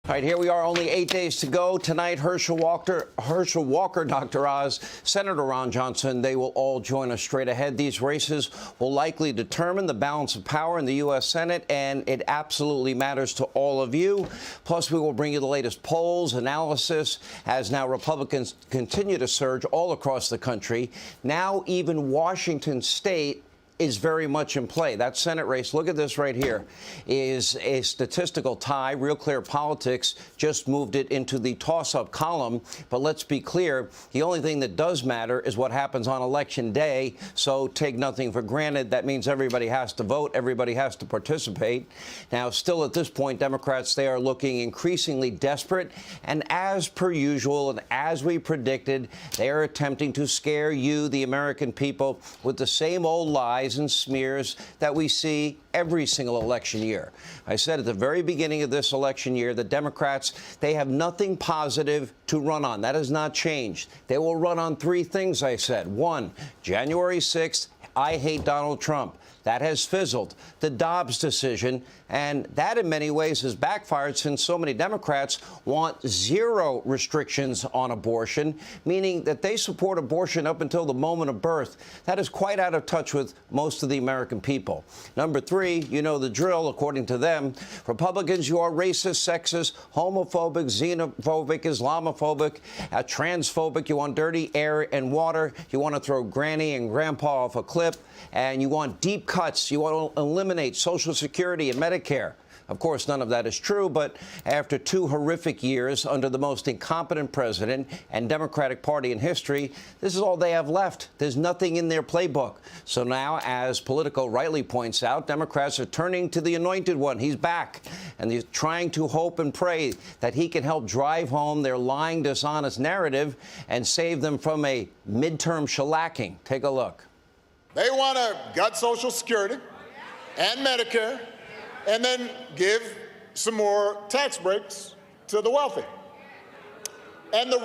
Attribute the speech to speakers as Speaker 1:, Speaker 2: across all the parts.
Speaker 1: All right, here we are, only 8 days to go. Tonight, Herschel Walker, Dr. Oz, Senator Ron Johnson, they will all join us straight ahead. These races will likely determine the balance of power in the U.S. Senate, and it absolutely matters to all of you. Plus, we will bring you the latest polls, analysis, as now Republicans continue to surge all across the country. Now, even Washington State is very much in play. That Senate race, look at this right here, is a statistical tie. Real Clear Politics just moved it into the toss-up column. But let's be clear, the only thing that does matter is what happens on Election Day. So take nothing for granted. That means everybody has to vote. Everybody has to participate. Now, still at this point, Democrats, they are looking increasingly desperate. And as per usual, and as we predicted, they are attempting to scare you, the American people, with the same old lies and smears that we see every single election year. I said at the very beginning of this election year, the Democrats, they have nothing positive to run on. That has not changed. They will run on three things, I said. One, January 6th, I hate Donald Trump. That has fizzled. The Dobbs decision, and that in many ways has backfired since so many Democrats want zero restrictions on abortion, meaning that they support abortion up until the moment of birth. That is quite out of touch with most of the American people. Number three, you know the drill, according to them. Republicans, you are racist, sexist, homophobic, xenophobic, Islamophobic, transphobic. You want dirty air and water. You want to throw Granny and Grandpa off a cliff. And you want deep cuts. You want to eliminate Social Security and Medicare. Of course, none of that is true, but after 2 horrific years under the most incompetent president and Democratic Party in history, this is all they have left. There's nothing in their playbook. So now, as Politico rightly points out, Democrats are turning to the anointed one. He's back, and they're trying to hope and pray that he can help drive home their lying, dishonest narrative and save them from a midterm shellacking. Take a look.
Speaker 2: They want to gut Social Security and Medicare and then give some more tax breaks to the wealthy. And the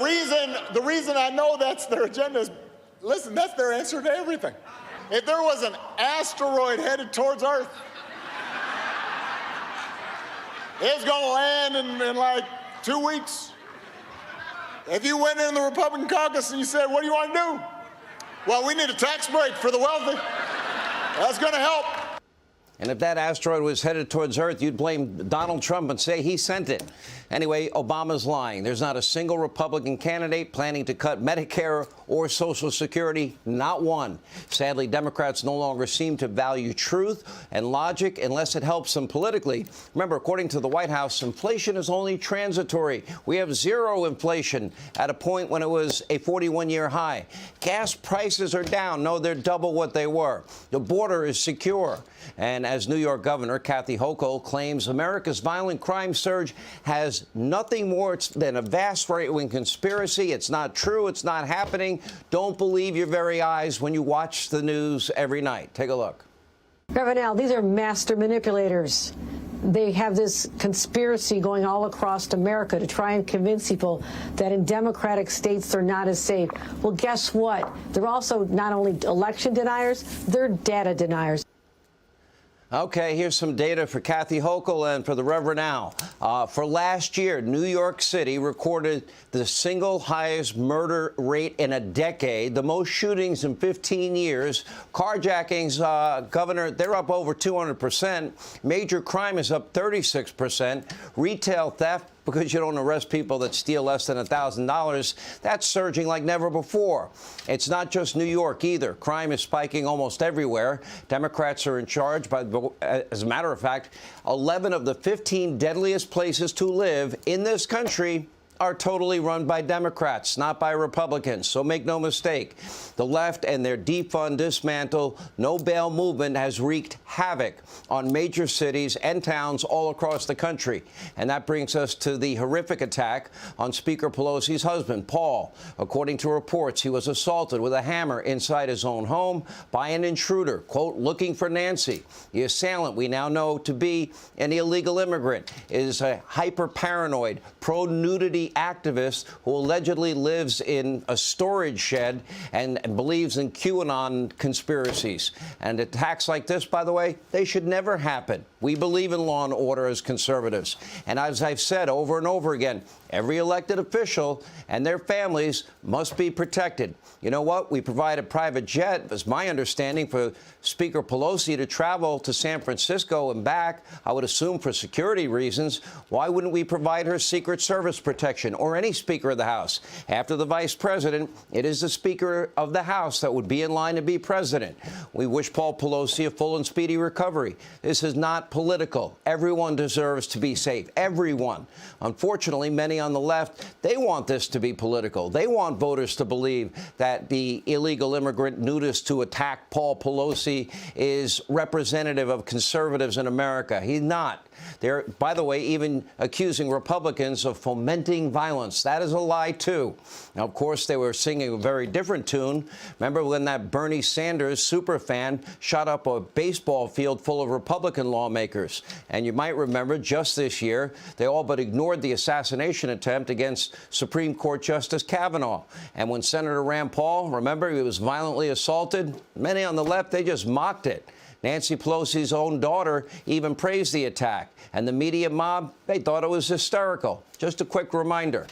Speaker 2: reason I know that's their agenda is, listen, that's their answer to everything. If there was an asteroid headed towards Earth, it's going to land in like 2 weeks. If you went in the Republican caucus and you said, what do you want to do? Well, we need a tax break for the wealthy. That's going to help.
Speaker 1: And if that asteroid was headed towards Earth, you'd blame Donald Trump and say he sent it. Anyway, Obama's lying. There's not a single Republican candidate planning to cut Medicare or Social Security, not one. Sadly, Democrats no longer seem to value truth and logic unless it helps them politically. Remember, according to the White House, inflation is only transitory. We have zero inflation at a point when it was a 41-year high. Gas prices are down. No, they're double what they were. The border is secure. And as New York Governor Kathy Hochul claims, America's violent crime surge has nothing more than a vast right-wing conspiracy. It's not true. It's not happening. Don't believe your very eyes when you watch the news every night. Take a look.
Speaker 3: Reverend, these are master manipulators. They have this conspiracy going all across America to try and convince people that in democratic states they're not as safe. Well, guess what? They're also not only election deniers, they're data deniers.
Speaker 1: Okay, here's some data for Kathy Hochul and for the Reverend Al. For last year, New York City recorded the single highest murder rate in a decade, the most shootings in 15 years. Carjackings, Governor, they're up over 200%. Major crime is up 36%. Retail theft, because you don't arrest people that steal less than $1,000, that's surging like never before. It's not just New York either. Crime is spiking almost everywhere. Democrats are in charge. As a matter of fact, 11 of the 15 deadliest places to live in this country are totally run by Democrats, not by Republicans. So make no mistake, the left and their defund, dismantle, no bail movement has wreaked havoc on major cities and towns all across the country. And that brings us to the horrific attack on Speaker Pelosi's husband, Paul. According to reports, he was assaulted with a hammer inside his own home by an intruder, quote, looking for Nancy. The assailant, we now know to be an illegal immigrant, is a hyper-paranoid, pro-nudity activist who allegedly lives in a storage shed and believes in QAnon conspiracies. And attacks like this, by the way, they should never happen. We believe in law and order as conservatives. And as I've said over and over again, every elected official and their families must be protected. You know what? We provide a private jet, as my understanding, for Speaker Pelosi to travel to San Francisco and back, I would assume for security reasons. Why wouldn't we provide her Secret Service protection, or any Speaker of the House? After the Vice President, it is the Speaker of the House that would be in line to be president. We wish Paul Pelosi a full and speedy recovery. This is not political. Everyone deserves to be safe. Everyone. Unfortunately, many on the left, they want this to be political. They want voters to believe that the illegal immigrant nudist to attack Paul Pelosi is representative of conservatives in America. He's not. They're, by the way, even accusing Republicans of fomenting violence. That is a lie, too. Now, of course, they were singing a very different tune. Remember when that Bernie Sanders superfan shot up a baseball field full of Republican lawmakers? And you might remember just this year, they all but ignored the assassination attempt against Supreme Court Justice Kavanaugh. And when Senator Rand Paul, remember, he was violently assaulted, many on the left, they just mocked it. Nancy Pelosi's own daughter even praised the attack. And the media mob, they thought it was hysterical. Just a quick reminder.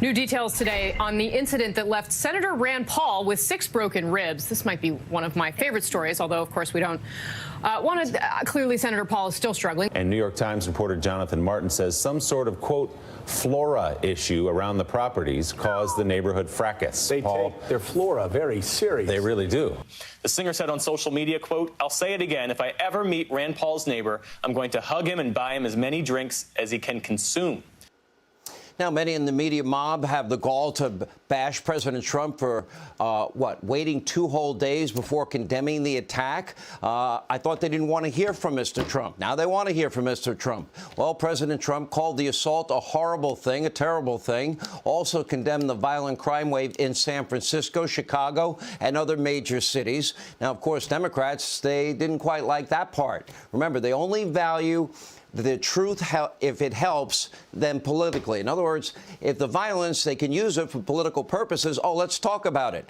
Speaker 4: New details today on the incident that left Senator Rand Paul with 6 broken ribs. This might be one of my favorite stories, although, of course, we don't want to. Clearly, Senator Paul is still struggling.
Speaker 5: And New York Times reporter Jonathan Martin says some sort of, quote, flora issue around the properties caused the neighborhood fracas.
Speaker 6: They take their flora very serious.
Speaker 5: They really do.
Speaker 7: The singer said on social media, quote, "I'll say it again. If I ever meet Rand Paul's neighbor, I'm going to hug him and buy him as many drinks as he can consume."
Speaker 1: Now, many in the media mob have the gall to bash President Trump for, waiting 2 whole days before condemning the attack. I thought they didn't want to hear from Mr. Trump. Now they want to hear from Mr. Trump. Well, President Trump called the assault a horrible thing, a terrible thing, also condemned the violent crime wave in San Francisco, Chicago, and other major cities. Now, of course, Democrats, they didn't quite like that part. Remember, they only value the truth if it helps them politically. In other words, if the violence, they can use it for political purposes, let's talk about it.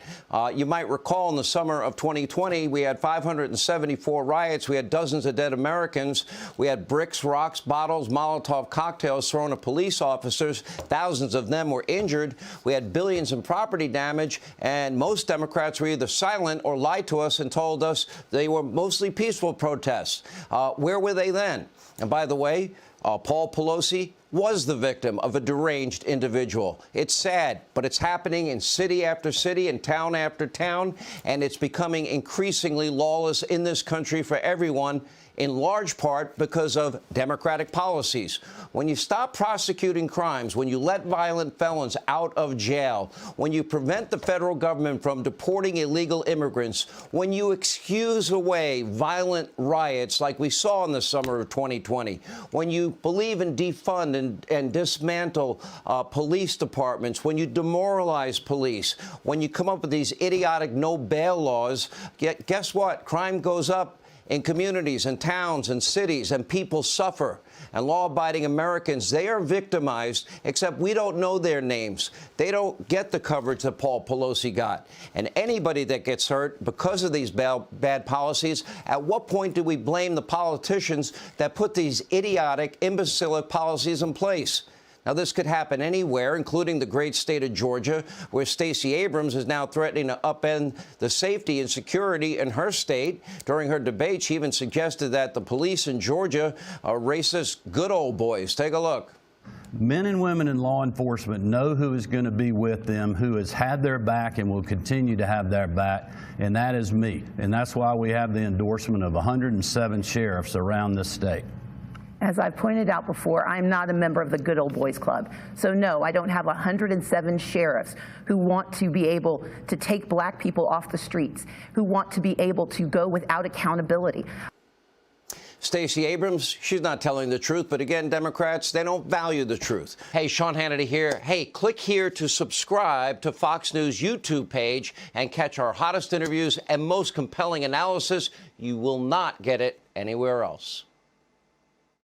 Speaker 1: You might recall in the summer of 2020, we had 574 riots. We had dozens of dead Americans. We had bricks, rocks, bottles, Molotov cocktails thrown at police officers. Thousands of them were injured. We had billions in property damage. And most Democrats were either silent or lied to us and told us they were mostly peaceful protests. Where were they then? And by the way, Paul Pelosi was the victim of a deranged individual. It's sad, but it's happening in city after city and town after town, and it's becoming increasingly lawless in this country for everyone, in large part because of Democratic policies. When you stop prosecuting crimes, when you let violent felons out of jail, when you prevent the federal government from deporting illegal immigrants, when you excuse away violent riots like we saw in the summer of 2020, when you believe in defund and dismantle police departments, when you demoralize police, when you come up with these idiotic no-bail laws, guess what? Crime goes up in communities and towns and cities, and people suffer. And law-abiding Americans, they are victimized, except we don't know their names. They don't get the coverage that Paul Pelosi got. And anybody that gets hurt because of these bad policies, at what point do we blame the politicians that put these idiotic, imbecilic policies in place? Now, this could happen anywhere, including the great state of Georgia, where Stacey Abrams is now threatening to upend the safety and security in her state. During her debate, she even suggested that the police in Georgia are racist good old boys. Take a look.
Speaker 8: Men and women in law enforcement know who is going to be with them, who has had their back and will continue to have their back, and that is me. And that's why we have the endorsement of 107 sheriffs around this state.
Speaker 9: As I've pointed out before, I'm not a member of the Good Old Boys Club. So no, I don't have 107 sheriffs who want to be able to take black people off the streets, who want to be able to go without accountability.
Speaker 1: Stacey Abrams, she's not telling the truth. But again, Democrats, they don't value the truth. Hey, Sean Hannity here. Hey, click here to subscribe to Fox News YouTube page and catch our hottest interviews and most compelling analysis. You will not get it anywhere else.